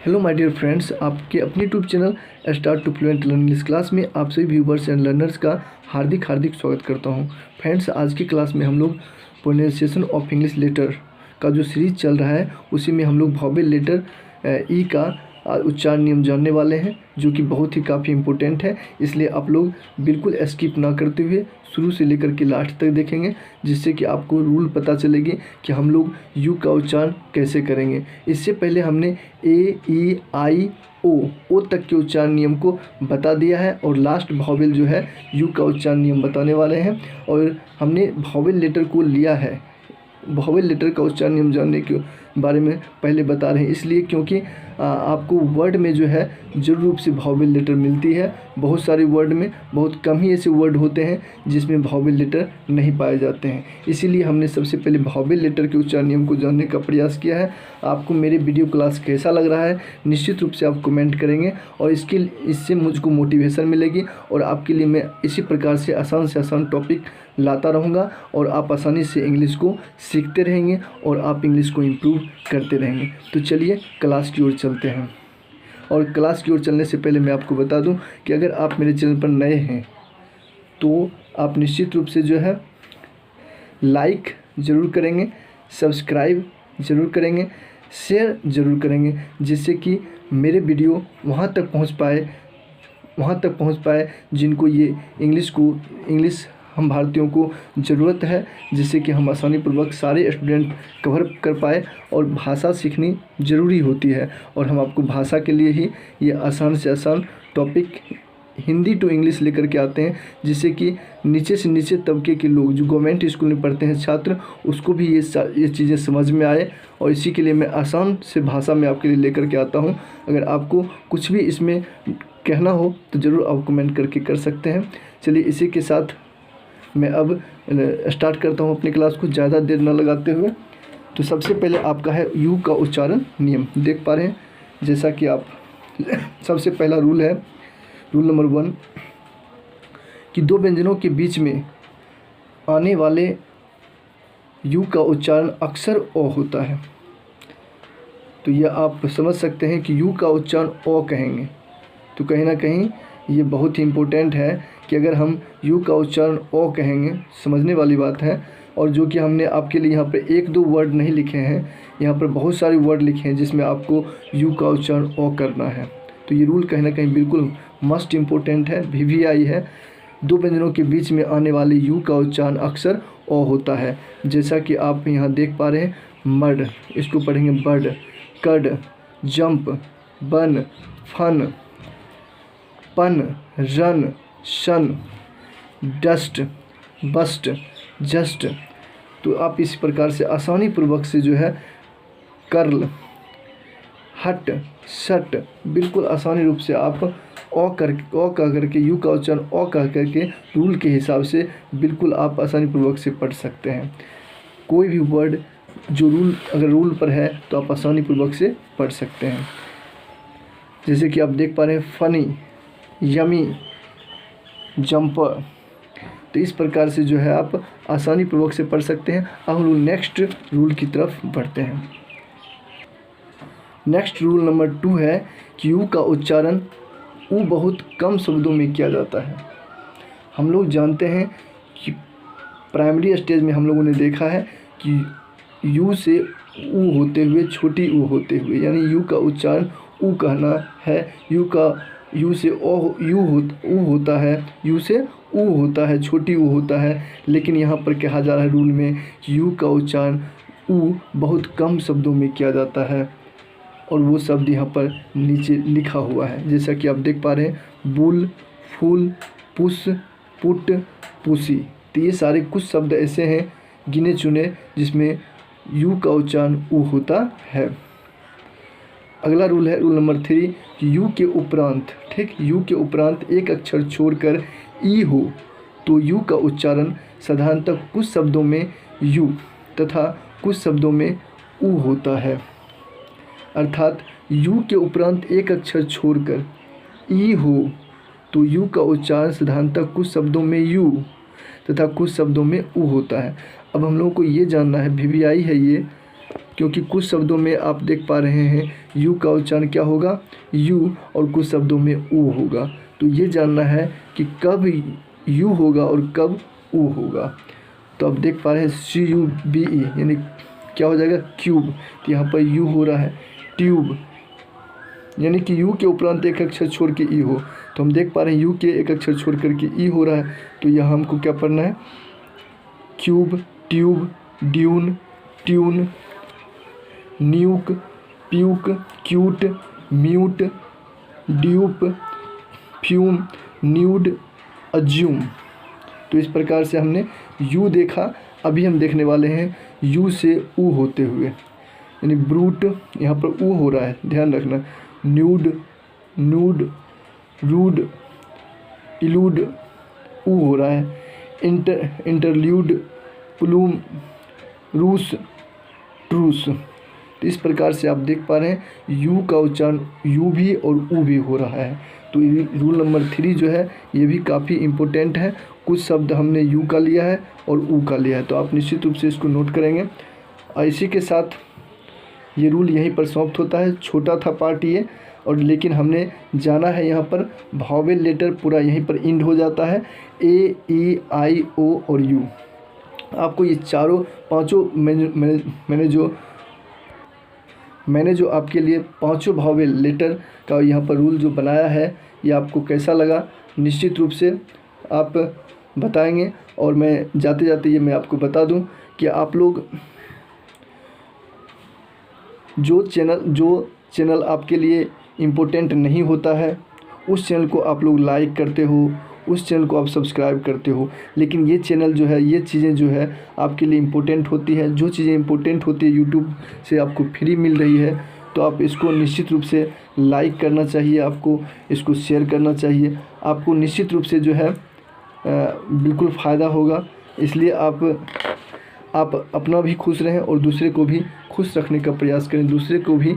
Hello my dear friends, आपके अपने YouTube channel start to fluent learn English class में आप सभी व्यूवर्स एंड लर्नर्स का हार्दिक स्वागत करता हूं। फ्रेंड्स, आज की क्लास में हम लोग प्रोनाउंसिएशन ऑफ इंग्लिश लेटर का जो सीरीज चल रहा है उसी में हम लोग वोवेल लेटर ई का उच्चारण नियम जानने वाले हैं, जो कि बहुत ही काफ़ी इम्पोर्टेंट है। इसलिए आप लोग बिल्कुल स्किप ना करते हुए शुरू से लेकर के लास्ट तक देखेंगे, जिससे कि आपको रूल पता चलेगी कि हम लोग यू का उच्चारण कैसे करेंगे। इससे पहले हमने ए ई आई ओ तक के उच्चारण नियम को बता दिया है और लास्ट वोवेल जो है यू का उच्चारण नियम बताने वाले हैं। और हमने वोवेल लेटर को लिया है, वोवेल लेटर का उच्चारण नियम जानने के बारे में पहले बता रहे हैं, इसलिए क्योंकि आपको वर्ड में जो है जरूर रूप से वोवेल लेटर मिलती है। बहुत सारे वर्ड में बहुत कम ही ऐसे वर्ड होते हैं जिसमें वोवेल लेटर नहीं पाए जाते हैं। इसीलिए हमने सबसे पहले वोवेल लेटर के उच्चारण नियम को जानने का प्रयास किया है। आपको मेरे वीडियो क्लास कैसा लग रहा है निश्चित रूप से आप कमेंट करेंगे और इससे मुझको मोटिवेशन मिलेगी और आपके लिए मैं इसी प्रकार से आसान टॉपिक लाता रहूँगा और आप आसानी से इंग्लिश को सीखते रहेंगे और आप इंग्लिश को इम्प्रूव करते रहेंगे। तो चलिए क्लास की ओर चलते हैं। और क्लास की ओर चलने से पहले मैं आपको बता दूं कि अगर आप मेरे चैनल पर नए हैं तो आप निश्चित रूप से जो है लाइक ज़रूर करेंगे, सब्सक्राइब ज़रूर करेंगे, शेयर ज़रूर करेंगे, जिससे कि मेरे वीडियो वहाँ तक पहुँच पाए जिनको ये इंग्लिश हम भारतीयों को ज़रूरत है, जिससे कि हम आसानी पूर्वक सारे स्टूडेंट कवर कर पाए। और भाषा सीखनी ज़रूरी होती है और हम आपको भाषा के लिए ही ये आसान से आसान टॉपिक हिंदी टू इंग्लिश लेकर के आते हैं, जिससे कि नीचे से नीचे तबके के लोग जो गवर्नमेंट स्कूल में पढ़ते हैं छात्र, उसको भी ये चीज़ें समझ में आए। और इसी के लिए मैं आसान से भाषा में आपके लिए लेकर के आता हूँ। अगर आपको कुछ भी इसमें कहना हो तो ज़रूर आप कमेंट करके कर सकते हैं। चलिए इसी के साथ मैं अब स्टार्ट करता हूँ अपनी क्लास को, ज़्यादा देर न लगाते हुए। तो सबसे पहले आपका है यू का उच्चारण नियम। देख पा रहे हैं जैसा कि आप सबसे पहला रूल है, रूल नंबर 1 कि दो व्यंजनों के बीच में आने वाले यू का उच्चारण अक्सर ओ होता है। तो यह आप समझ सकते हैं कि यू का उच्चारण ओ कहेंगे। तो कहीं ना कहीं ये बहुत ही इम्पोर्टेंट है कि अगर हम यू का उच्चारण ओ कहेंगे, समझने वाली बात है। और जो कि हमने आपके लिए यहाँ पर 1-2 वर्ड नहीं लिखे हैं, यहाँ पर बहुत सारे वर्ड लिखे हैं जिसमें आपको यू का उच्चारण ओ करना है। तो ये रूल कहीं ना कहीं बिल्कुल मस्ट इम्पोर्टेंट है, VVI है। दो व्यंजनों के बीच में आने वाले यू का उच्चारण अक्सर ओ होता है, जैसा कि आप यहाँ देख पा रहे हैं। मड, इसको पढ़ेंगे बर्ड, कड, जंप, बन, फन, पन, रन, शन, डस्ट, बस्ट, जस्ट। तो आप इस प्रकार से आसानी पूर्वक से जो है कर्ल, हट, शट, बिल्कुल आसानी रूप से आप ओ कह करके यू का उच्चारण ओ कह करके रूल के हिसाब से बिल्कुल आप आसानी पूर्वक से पढ़ सकते हैं। कोई भी वर्ड जो अगर रूल पर है तो आप आसानी पूर्वक से पढ़ सकते हैं। जैसे कि आप देख पा रहे हैं फनी, यमी, जंपर। तो इस प्रकार से जो है आप आसानी पूर्वक से पढ़ सकते हैं। अब हम नेक्स्ट रूल की तरफ बढ़ते हैं। नेक्स्ट रूल नंबर 2 है कि यू का उच्चारण ऊ बहुत कम शब्दों में किया जाता है। हम लोग जानते हैं कि प्राइमरी स्टेज में हम लोगों ने देखा है कि यू से ऊ होते हुए, छोटी ऊ होते हुए, यानी यू का उच्चारण ऊ कहना है। यू से ऊ होता है, यू से ऊ होता है, छोटी ऊ होता है। लेकिन यहाँ पर कहा जा रहा है रूल में कि यू का उच्चारण ऊ बहुत कम शब्दों में किया जाता है और वो शब्द यहाँ पर नीचे लिखा हुआ है, जैसा कि आप देख पा रहे हैं। बुल, फूल, पुस, पुट, पुसी। तो ये सारे कुछ शब्द ऐसे हैं गिने चुने जिसमें यू का उच्चारण ऊ होता है। अगला रूल है रूल नंबर 3 कि यू के उपरांत, ठीक, यू के उपरांत एक अक्षर छोड़कर ई हो तो यू का उच्चारण साधारणतः कुछ शब्दों में यू तथा कुछ शब्दों में ऊ होता है। अर्थात यू के उपरांत एक अक्षर छोड़कर ई हो तो यू का उच्चारण साधारणतः कुछ शब्दों में यू तथा कुछ शब्दों में ऊ होता है। अब हम लोगों को ये जानना है, VVI है ये, क्योंकि कुछ शब्दों में आप देख पा रहे हैं यू का उच्चारण क्या होगा, यू, और कुछ शब्दों में ऊ होगा। तो ये जानना है कि कब यू होगा और कब ऊ होगा। तो आप देख पा रहे हैं CUBE यानी क्या हो जाएगा, क्यूब। तो यहाँ पर यू हो रहा है, ट्यूब, यानी कि यू के उपरांत एक अक्षर छोड़ के ई हो। तो हम देख पा रहे हैं यू के एक अक्षर छोड़ करके ई हो रहा है। तो यहाँ हमको क्या पढ़ना है, cube, tube, dune, tune, न्यूक, puke, cute, mute, dupe, fume, nude, assume. तो इस प्रकार से हमने यू देखा। अभी हम देखने वाले हैं यू से ऊ होते हुए, यानी ब्रूट, यहाँ पर ऊ हो रहा है, ध्यान रखना। न्यूड, नूड, रूड, इलूड, ऊ हो रहा है। इंटरल्यूड, प्लूम, रूस, ट्रूस। तो इस प्रकार से आप देख पा रहे हैं यू का उच्चारण यू भी और ऊ भी हो रहा है। तो रूल नंबर 3 जो है ये भी काफ़ी इम्पोर्टेंट है। कुछ शब्द हमने यू का लिया है और ऊ का लिया है, तो आप निश्चित रूप से इसको नोट करेंगे। इसी के साथ ये रूल यहीं पर समाप्त होता है। छोटा था पार्ट ये, और लेकिन हमने जाना है यहाँ पर वावेल लेटर पूरा यहीं पर इंड हो जाता है, ए, ई, आई, ओ और यू। आपको ये चारों पांचों मैंने जो आपके लिए पांचों वावेल लेटर का यहाँ पर रूल जो बनाया है, ये आपको कैसा लगा निश्चित रूप से आप बताएंगे। और मैं जाते जाते ये मैं आपको बता दूं कि आप लोग जो चैनल आपके लिए इम्पोर्टेंट नहीं होता है उस चैनल को आप लोग लाइक करते हो, उस चैनल को आप सब्सक्राइब करते हो, लेकिन ये चैनल जो है, ये चीज़ें जो है आपके लिए इम्पोर्टेंट होती है। जो चीज़ें इम्पोर्टेंट होती है यूट्यूब से आपको फ्री मिल रही है, तो आप इसको निश्चित रूप से लाइक करना चाहिए, आपको इसको शेयर करना चाहिए। आपको निश्चित रूप से जो है बिल्कुल फ़ायदा होगा। इसलिए आप अपना भी खुश रहें और दूसरे को भी खुश रखने का प्रयास करें, दूसरे को भी